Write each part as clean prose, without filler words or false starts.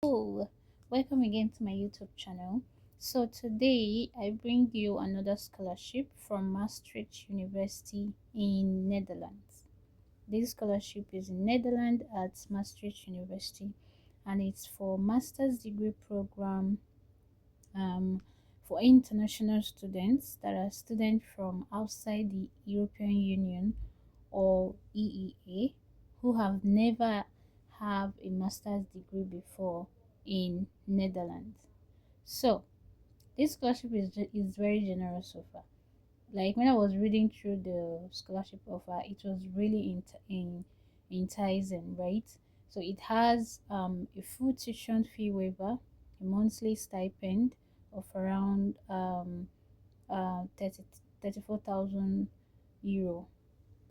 Oh, welcome again to my YouTube channel. So today I bring you another scholarship from Maastricht University in Netherlands. This scholarship is in Netherlands at Maastricht University, and it's for master's degree program um, for international students that are students from outside the European Union or EEA who have never have a master's degree before in Netherlands. So this scholarship is very generous so far. Like when I was reading through the scholarship offer, it was really enticing, right? So it has a full tuition fee waiver, a monthly stipend of around 34,000 euro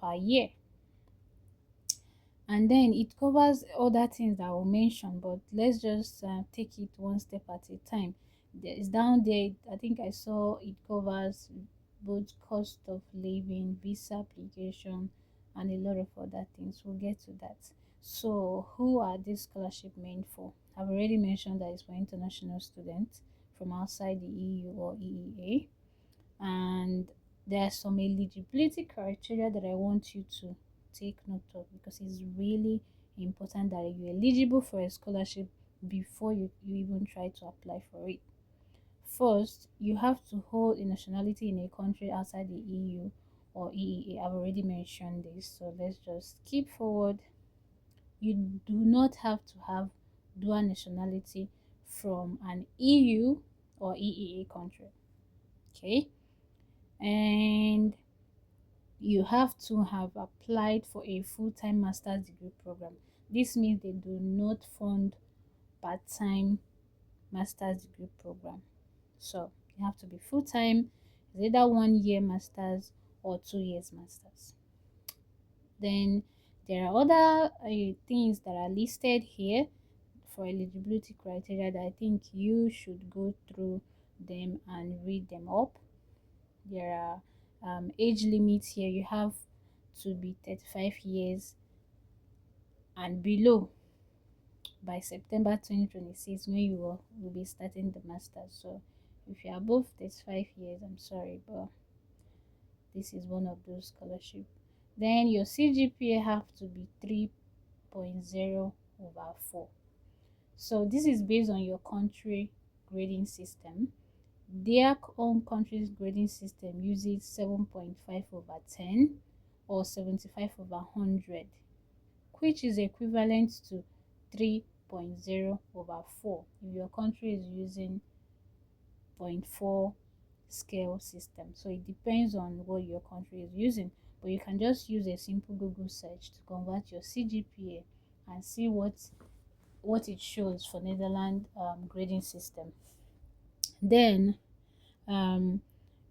per year, and then it covers other things that I will mention, but let's just take it one step at a time. It's down there. I think I saw it covers both cost of living, visa application, and a lot of other things. We'll get to that. So who are these scholarship meant for? I've already mentioned that it's for international students from outside the EU or EEA, and there are some eligibility criteria that I want you to take note of, because it's really important that you're eligible for a scholarship before you even try to apply for it. First, you have to hold a nationality in a country outside the EU or EEA. I've already mentioned this, so let's just keep forward. You do not have to have dual nationality from an EU or EEA country. Okay, and you have to have applied for a full-time master's degree program. This means they do not fund part-time master's degree program. So you have to be full-time. It's either 1 year master's or 2 years master's. Then there are other things that are listed here for eligibility criteria that I think you should go through them and read them up. There are age limits here. You have to be 35 years and below by September 2026 when you will be starting the master's. So if you're above 35 years, I'm sorry, but this is one of those scholarships. Then your CGPA have to be 3.0 over 4. So this is based on your country grading system. Their own country's grading system uses 7.5 over 10 or 75 over 100, which is equivalent to 3.0 over 4 if your country is using 0.4 scale system. So it depends on what your country is using, but you can just use a simple Google search to convert your CGPA and see what it shows for Netherlands grading system. Then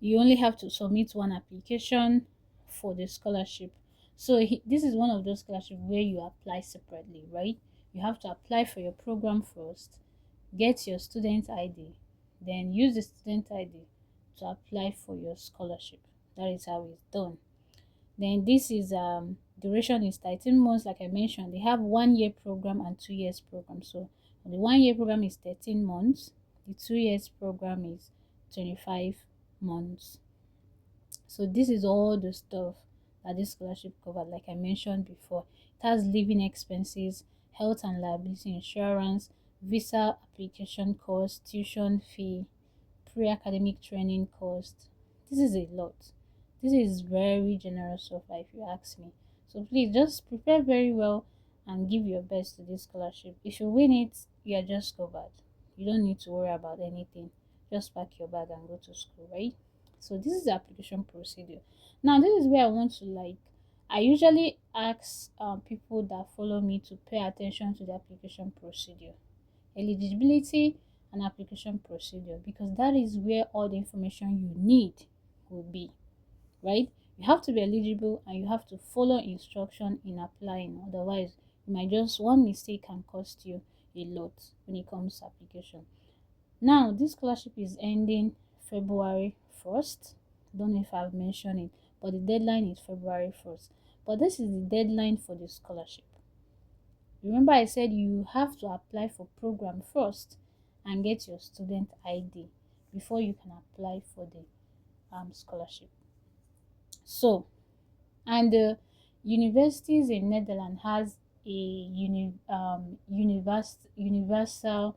you only have to submit one application for the scholarship. So this is one of those scholarships where you apply separately, right? You have to apply for your program first, get your student ID, then use the student ID to apply for your scholarship. That is how it's done. Then this is duration is 13 months. Like I mentioned, they have 1 year program and 2 years program. So the 1 year program is 13 months, the 2 years program is 25 months. So this is all the stuff that this scholarship covered. Like I mentioned before, it has living expenses, health and liability insurance, visa application cost, tuition fee, pre-academic training cost. This is a lot. This is very generous so far, if you ask me. So please just prepare very well and give your best to this scholarship. If you win it, you are just covered. You don't need to worry about anything. Just pack your bag and go to school, right? So this is the application procedure. Now this is where I want to I usually ask people that follow me to pay attention to the application procedure, eligibility and application procedure, because that is where all the information you need will be, right? You have to be eligible and you have to follow instruction in applying. Otherwise, you might just one mistake can cost you a lot when it comes to application. Now, this scholarship is ending February 1st. Don't know if I've mentioned it, but the deadline is February 1st. But this is the deadline for the scholarship. Remember I said you have to apply for program first and get your student ID before you can apply for the scholarship. So, and the universities in Netherlands has a universal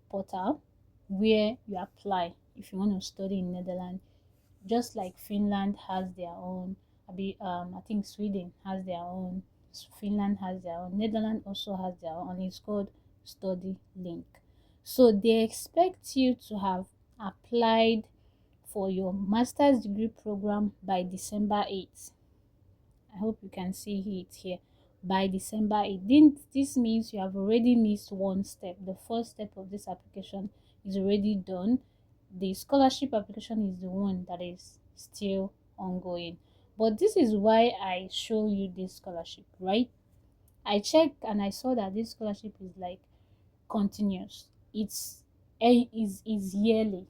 portal where you apply if you want to study in Netherlands, just like Finland has their own. I think Sweden has their own. Finland has their own. Netherlands also has their own. It's called Study Link. So they expect you to have applied for your master's degree program by December 8th. I hope you can see it here. By December 8th. This means you have already missed one step. The first step of this application is already done. The scholarship application is the one that is still ongoing. But this is why I show you this scholarship, right? I checked and I saw that this scholarship is like continuous. Is yearly.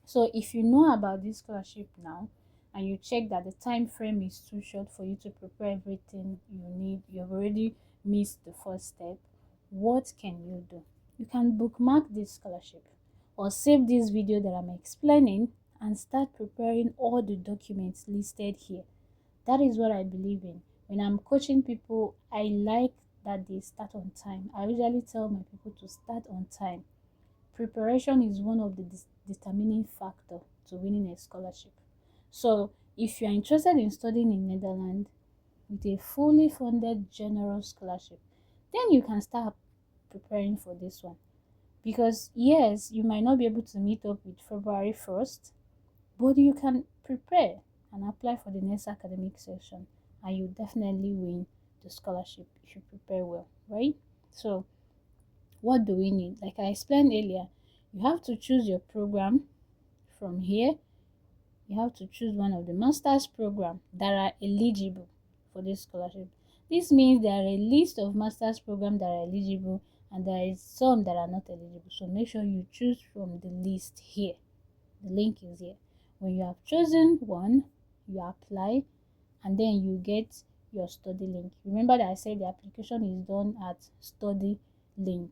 So if you know about this scholarship now and you check that the time frame is too short for you to prepare everything you need, you've already missed the first step, what can you do? You can bookmark this scholarship or save this video that I'm explaining and start preparing all the documents listed here. That is what I believe in. When I'm coaching people, I like that they start on time. I usually tell my people to start on time. Preparation is one of the determining factor to winning a scholarship. So if you are interested in studying in Netherlands with a fully funded general scholarship, then you can start preparing for this one. Because yes, you might not be able to meet up with February 1st, but you can prepare and apply for the next academic session and you definitely win the scholarship if you prepare well, right? So what do we need? Like I explained earlier, you have to choose your program from here. You have to choose one of the master's program that are eligible for this scholarship. This means there are a list of master's programs that are eligible and there is some that are not eligible. So make sure you choose from the list here. The link is here. When you have chosen one, you apply and then you get your study link. Remember that I said the application is done at study link.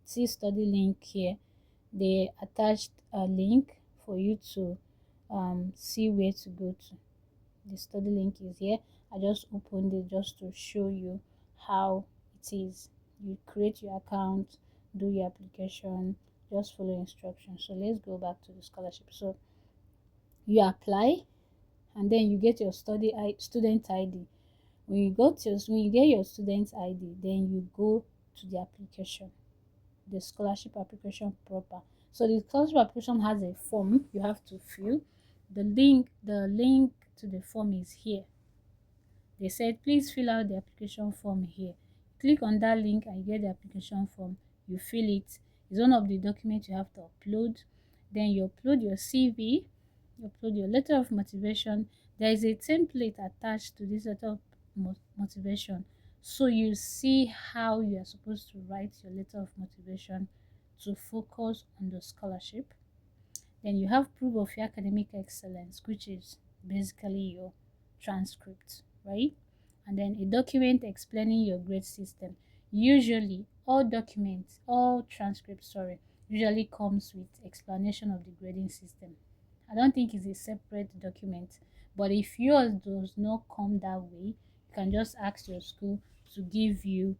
See study link here. They attached a link for you to see where to go to. The study link is here. I just opened it just to show you how it is. You create your account, do your application, just follow instructions. So let's go back to the scholarship. So you apply and then you get your student ID. When you get your student ID, then you go to the application, the scholarship application proper. So the scholarship application has a form you have to fill. The link to the form is here. They said please fill out the application form here. Click on that link and you get the application form. You fill it. It's one of the documents you have to upload. Then you upload your CV, you upload your letter of motivation. There is a template attached to this letter of motivation. So you see how you are supposed to write your letter of motivation to focus on the scholarship. Then you have proof of your academic excellence, which is basically your transcript, right? And then a document explaining your grade system. Usually, all transcripts, usually comes with explanation of the grading system. I don't think it's a separate document, but if yours does not come that way, you can just ask your school to give you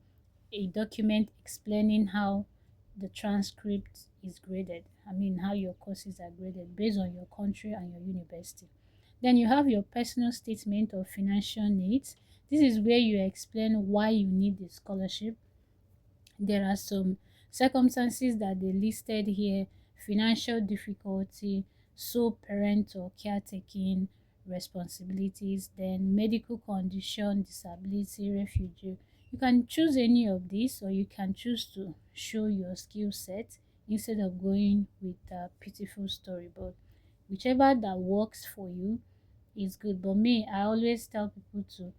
a document explaining how the transcript is graded. I mean, how your courses are graded based on your country and your university. Then you have your personal statement of financial needs. This is where you explain why you need the scholarship. There are some circumstances that they listed here: financial difficulty, sole parent or caretaking responsibilities, then medical condition, disability, refugee. You can choose any of these, or you can choose to show your skill set instead of going with a pitiful storyboard. Whichever that works for you is good. But me, I always tell people to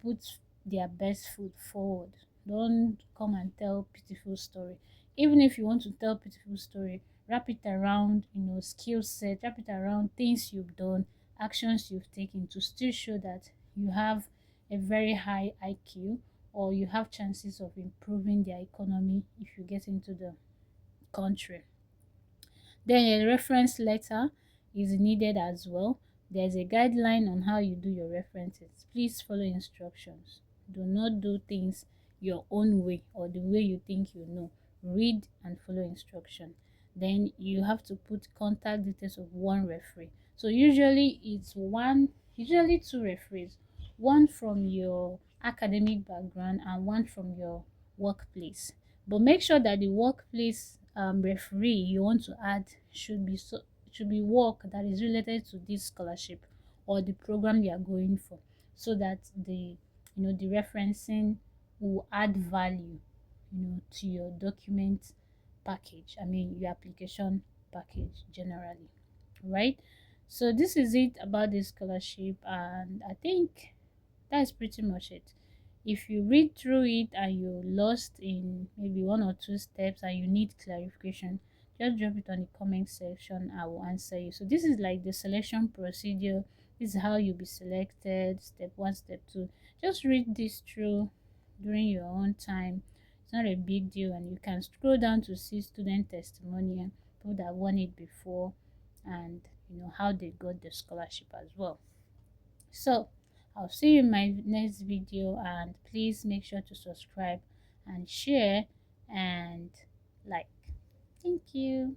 put their best foot forward. Don't come and tell pitiful story. Even if you want to tell pitiful story, wrap it around, skill set, wrap it around things you've done, actions you've taken to still show that you have a very high IQ or you have chances of improving their economy if you get into the country. Then a reference letter is needed as well. There's a guideline on how you do your references. Please follow instructions. Do not do things your own way or the way you think you know. Read and follow instruction. Then you have to put contact details of one referee. So usually two referees, one from your academic background and one from your workplace. But make sure that the workplace referee you want to add should be work that is related to this scholarship or the program you are going for, so that the referencing will add value to your document package. I mean your application package generally, right? So this is it about this scholarship, and I think that's pretty much it. If you read through it and you're lost in maybe one or two steps and you need clarification, just drop it on the comment section. I will answer you. So this is like the selection procedure. This is how you'll be selected, step one, step two. Just read this through during your own time. It's not a big deal, and you can scroll down to see student testimonial, people that won it before, and how they got the scholarship as well. So I'll see you in my next video, and please make sure to subscribe and share and like. Thank you.